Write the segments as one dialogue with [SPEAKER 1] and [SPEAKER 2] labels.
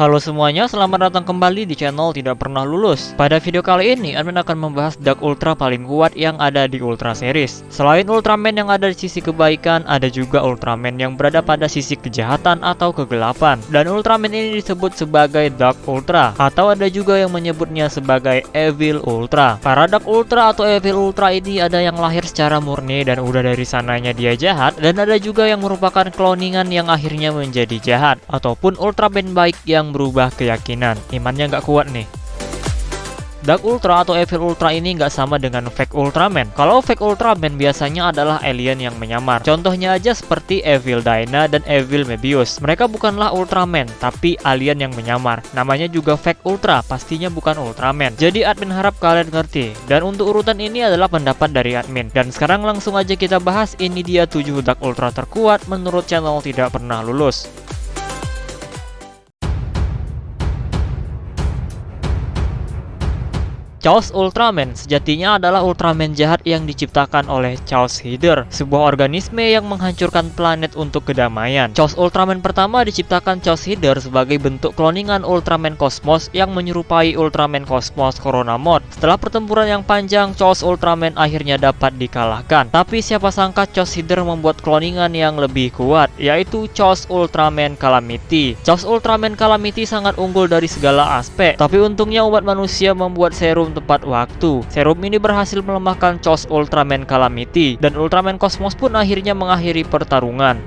[SPEAKER 1] Halo semuanya, selamat datang kembali di channel Tidak Pernah Lulus. Pada video kali ini, admin akan membahas Dark Ultra paling kuat yang ada di Ultra Series. Selain Ultraman yang ada di sisi kebaikan, ada juga Ultraman yang berada pada sisi kejahatan atau kegelapan. Dan Ultraman ini disebut sebagai Dark Ultra, atau ada juga yang menyebutnya sebagai Evil Ultra. Para Dark Ultra atau Evil Ultra ini ada yang lahir secara murni dan udah dari sananya dia jahat, dan ada juga yang merupakan kloningan yang akhirnya menjadi jahat, ataupun Ultraman baik yang berubah keyakinan. Imannya nggak kuat nih. Dark Ultra atau Evil Ultra ini nggak sama dengan Fake Ultraman. Kalau Fake Ultraman biasanya adalah alien yang menyamar. Contohnya aja seperti Evil Dyna dan Evil Mebius. Mereka bukanlah Ultraman, tapi alien yang menyamar. Namanya juga Fake Ultra, pastinya bukan Ultraman. Jadi admin harap kalian ngerti. Dan untuk urutan ini adalah pendapat dari admin. Dan sekarang langsung aja kita bahas, ini dia 7 Dark Ultra terkuat menurut channel Tidak Pernah Lulus. Chaos Ultraman sejatinya adalah Ultraman jahat yang diciptakan oleh Chaos Header, sebuah organisme yang menghancurkan planet untuk kedamaian. Chaos Ultraman pertama diciptakan Chaos Header sebagai bentuk kloningan Ultraman Cosmos yang menyerupai Ultraman Cosmos Corona Mod. Setelah pertempuran yang panjang, Chaos Ultraman akhirnya dapat dikalahkan. Tapi siapa sangka Chaos Header membuat kloningan yang lebih kuat, yaitu Chaos Ultraman Calamity. Chaos Ultraman Calamity sangat unggul dari segala aspek, tapi untungnya umat manusia membuat serum tepat waktu. Serum ini berhasil melemahkan Chaos Ultraman Calamity, dan Ultraman Cosmos pun akhirnya mengakhiri pertarungan.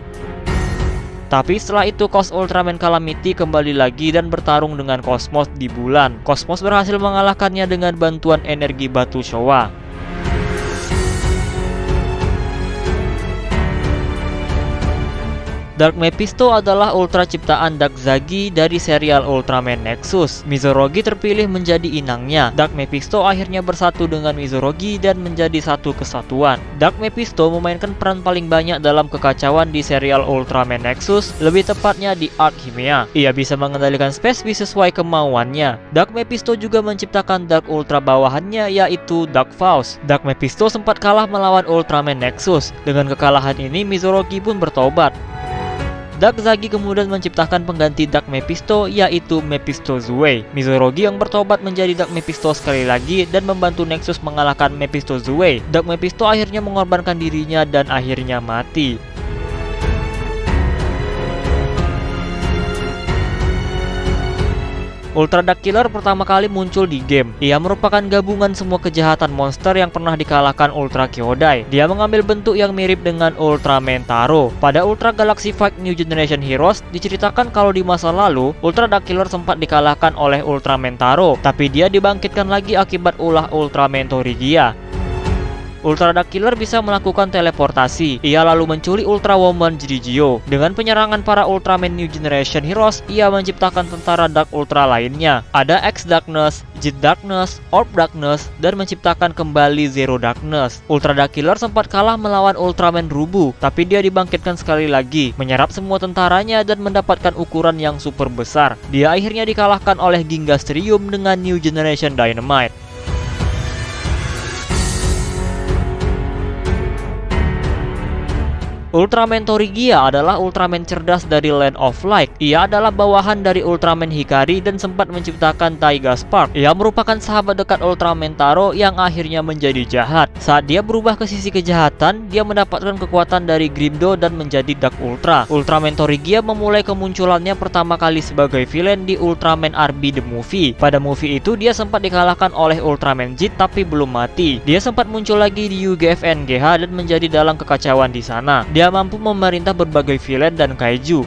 [SPEAKER 1] Tapi setelah itu Chaos Ultraman Calamity kembali lagi dan bertarung dengan Cosmos di bulan. Cosmos berhasil mengalahkannya dengan bantuan energi batu Showa. Dark Mephisto adalah ultra ciptaan Dark Zagi dari serial Ultraman Nexus. Mizorogi terpilih menjadi inangnya. Dark Mephisto akhirnya bersatu dengan Mizorogi dan menjadi satu kesatuan. Dark Mephisto memainkan peran paling banyak dalam kekacauan di serial Ultraman Nexus, lebih tepatnya di Archimea. Ia bisa mengendalikan spesies sesuai kemauannya. Dark Mephisto juga menciptakan Dark Ultra bawahannya, yaitu Dark Faust. Dark Mephisto sempat kalah melawan Ultraman Nexus. Dengan kekalahan ini, Mizorogi pun bertobat. Dark Zagi kemudian menciptakan pengganti Dark Mephisto, yaitu Mephisto Zue. Mizorogi yang bertobat menjadi Dark Mephisto sekali lagi dan membantu Nexus mengalahkan Mephisto Zue. Dark Mephisto akhirnya mengorbankan dirinya dan akhirnya mati. Ultra Dark Killer pertama kali muncul di game. Ia merupakan gabungan semua kejahatan monster yang pernah dikalahkan Ultra Kyodai. Dia mengambil bentuk yang mirip dengan Ultraman Taro. Pada Ultra Galaxy Fight New Generation Heroes, diceritakan kalau di masa lalu, Ultra Dark Killer sempat dikalahkan oleh Ultraman Taro, tapi dia dibangkitkan lagi akibat ulah Ultraman Torigia. Ultra Dark Killer bisa melakukan teleportasi. Ia lalu menculik Ultra Woman Jirigyo. Dengan penyerangan para Ultraman New Generation Heroes, ia menciptakan tentara Dark Ultra lainnya. Ada X Darkness, Jet Darkness, Orb Darkness, dan menciptakan kembali Zero Darkness. Ultra Dark Killer sempat kalah melawan Ultraman Rubu, tapi dia dibangkitkan sekali lagi, menyerap semua tentaranya dan mendapatkan ukuran yang super besar. Dia akhirnya dikalahkan oleh Gingastrium dengan New Generation Dynamite. Ultraman Torigia adalah Ultraman cerdas dari Land of Light. Ia adalah bawahan dari Ultraman Hikari dan sempat menciptakan Taiga Spark. Ia merupakan sahabat dekat Ultraman Taro yang akhirnya menjadi jahat. Saat dia berubah ke sisi kejahatan, dia mendapatkan kekuatan dari Grimdo dan menjadi Dark Ultra. Ultraman Torigia memulai kemunculannya pertama kali sebagai villain di Ultraman RB The Movie. Pada movie itu dia sempat dikalahkan oleh Ultraman Jit tapi belum mati. Dia sempat muncul lagi di UGF NGH dan menjadi dalang kekacauan di sana. Dia mampu memerintah berbagai villain dan kaiju.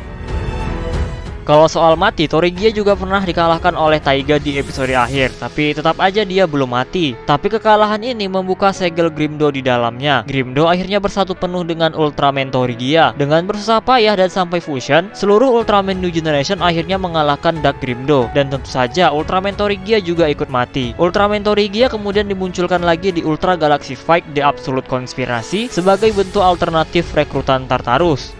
[SPEAKER 1] Kalau soal mati, Torigia juga pernah dikalahkan oleh Taiga di episode akhir, tapi tetap aja dia belum mati. Tapi kekalahan ini membuka segel Grimdo di dalamnya. Grimdo akhirnya bersatu penuh dengan Ultraman Torigia. Dengan bersusah payah dan sampai fusion, seluruh Ultraman New Generation akhirnya mengalahkan Dark Grimdo. Dan tentu saja Ultraman Torigia juga ikut mati. Ultraman Torigia kemudian dimunculkan lagi di Ultra Galaxy Fight The Absolute Konspirasi sebagai bentuk alternatif rekrutan Tartarus.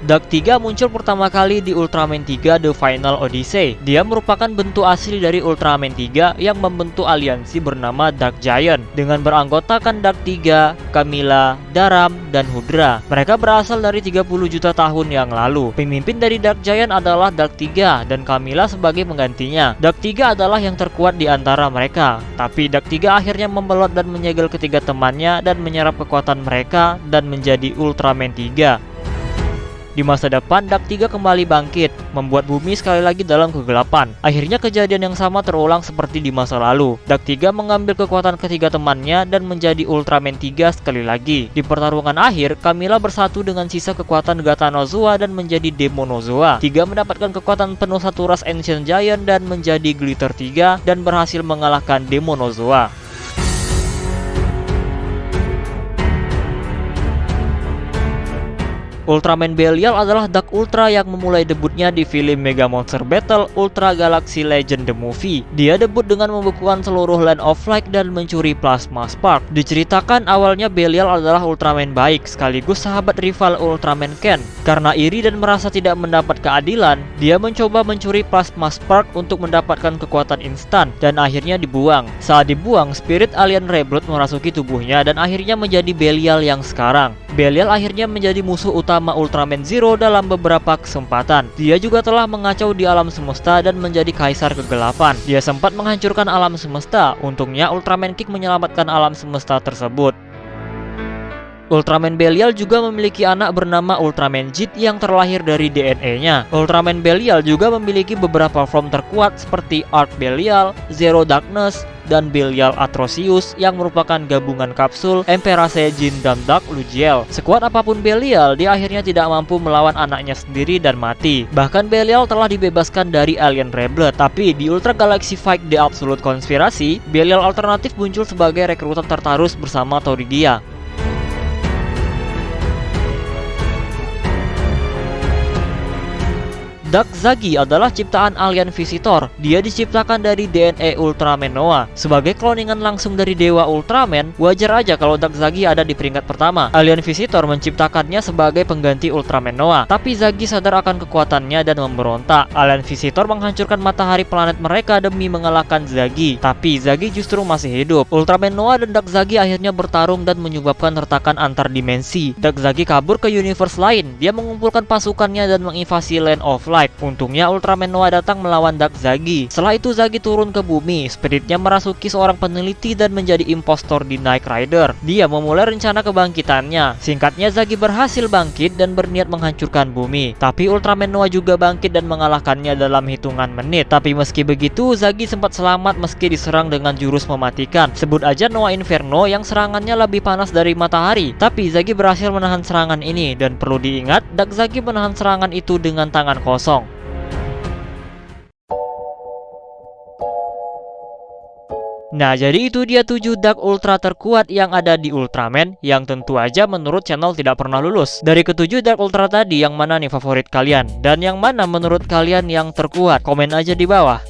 [SPEAKER 1] Dark 3 muncul pertama kali di Ultraman 3 The Final Odyssey. Dia merupakan bentuk asli dari Ultraman 3 yang membentuk aliansi bernama Dark Giant dengan beranggotakan Dark 3, Camilla, Daram, dan Hydra. Mereka berasal dari 30 juta tahun yang lalu. Pemimpin dari Dark Giant adalah Dark 3 dan Camilla sebagai penggantinya. Dark 3 adalah yang terkuat di antara mereka. Tapi Dark 3 akhirnya membelot dan menyegel ketiga temannya dan menyerap kekuatan mereka dan menjadi Ultraman 3. Di masa depan, Dark 3 kembali bangkit, membuat bumi sekali lagi dalam kegelapan. Akhirnya kejadian yang sama terulang seperti di masa lalu. Dark 3 mengambil kekuatan ketiga temannya dan menjadi Ultraman 3 sekali lagi. Di pertarungan akhir, Camilla bersatu dengan sisa kekuatan Gatanozoa dan menjadi Demonozoa. 3 mendapatkan kekuatan penuh satu ras Ancient Giant dan menjadi Glitter 3 dan berhasil mengalahkan Demonozoa. Ultraman Belial adalah Dark Ultra yang memulai debutnya di film Mega Monster Battle Ultra Galaxy Legend The Movie. Dia debut dengan membukukan seluruh Land of Light dan mencuri Plasma Spark. Diceritakan awalnya Belial adalah Ultraman baik sekaligus sahabat rival Ultraman Ken. Karena iri dan merasa tidak mendapat keadilan, dia mencoba mencuri Plasma Spark untuk mendapatkan kekuatan instan dan akhirnya dibuang. Saat dibuang, spirit alien Reblood merasuki tubuhnya dan akhirnya menjadi Belial yang sekarang. Belial akhirnya menjadi musuh utama Ultraman Zero dalam beberapa kesempatan. Dia juga telah mengacau di alam semesta dan menjadi kaisar kegelapan. Dia sempat menghancurkan alam semesta. Untungnya Ultraman Kick menyelamatkan alam semesta tersebut. Ultraman Belial juga memiliki anak bernama Ultraman Jit yang terlahir dari DNA-nya. Ultraman Belial juga memiliki beberapa form terkuat seperti Arc Belial, Zero Darkness, dan Belial Atrocious yang merupakan gabungan kapsul Emperor Jin dan Dark Lugiel. Sekuat apapun Belial, dia akhirnya tidak mampu melawan anaknya sendiri dan mati. Bahkan Belial telah dibebaskan dari alien Reblood. Tapi di Ultra Galaxy Fight The Absolute Conspiracy, Belial alternatif muncul sebagai rekrutan Tartarus bersama Torigia. Dark Zagi adalah ciptaan alien Visitor. Dia diciptakan dari DNA Ultraman Noah. Sebagai kloningan langsung dari Dewa Ultraman, wajar aja kalau Dark Zagi ada di peringkat pertama. Alien Visitor menciptakannya sebagai pengganti Ultraman Noah. Tapi Zagi sadar akan kekuatannya dan memberontak. Alien Visitor menghancurkan matahari planet mereka demi mengalahkan Zagi. Tapi Zagi justru masih hidup. Ultraman Noah dan Dark Zagi akhirnya bertarung dan menyebabkan retakan antar dimensi. Dark Zagi kabur ke universe lain. Dia mengumpulkan pasukannya dan menginvasi Land of Light. Untungnya Ultraman Noah datang melawan Dark Zagi. Setelah itu Zagi turun ke bumi. Spiritnya merasuki seorang peneliti dan menjadi impostor di Knight Rider. Dia memulai rencana kebangkitannya. Singkatnya, Zagi berhasil bangkit dan berniat menghancurkan bumi. Tapi Ultraman Noah juga bangkit dan mengalahkannya dalam hitungan menit. Tapi meski begitu, Zagi sempat selamat meski diserang dengan jurus mematikan. Sebut aja Noah Inferno yang serangannya lebih panas dari matahari. Tapi Zagi berhasil menahan serangan ini. Dan perlu diingat, Dark Zagi menahan serangan itu dengan tangan kosong. Nah, jadi itu dia 7 Dark Ultra terkuat yang ada di Ultraman, yang tentu aja menurut channel tidak pernah lulus. Dari ketujuh Dark Ultra tadi, yang mana nih favorit kalian? Dan yang mana menurut kalian yang terkuat? Komen aja di bawah.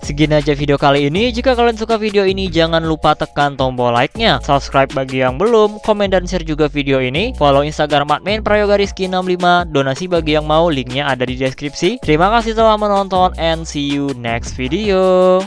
[SPEAKER 1] Segini aja video kali ini. Jika kalian suka video ini, jangan lupa tekan tombol like-nya, subscribe bagi yang belum, komen dan share juga video ini, follow Instagram admin prayogariski65, donasi bagi yang mau, linknya ada di deskripsi. Terima kasih telah menonton and see you next video.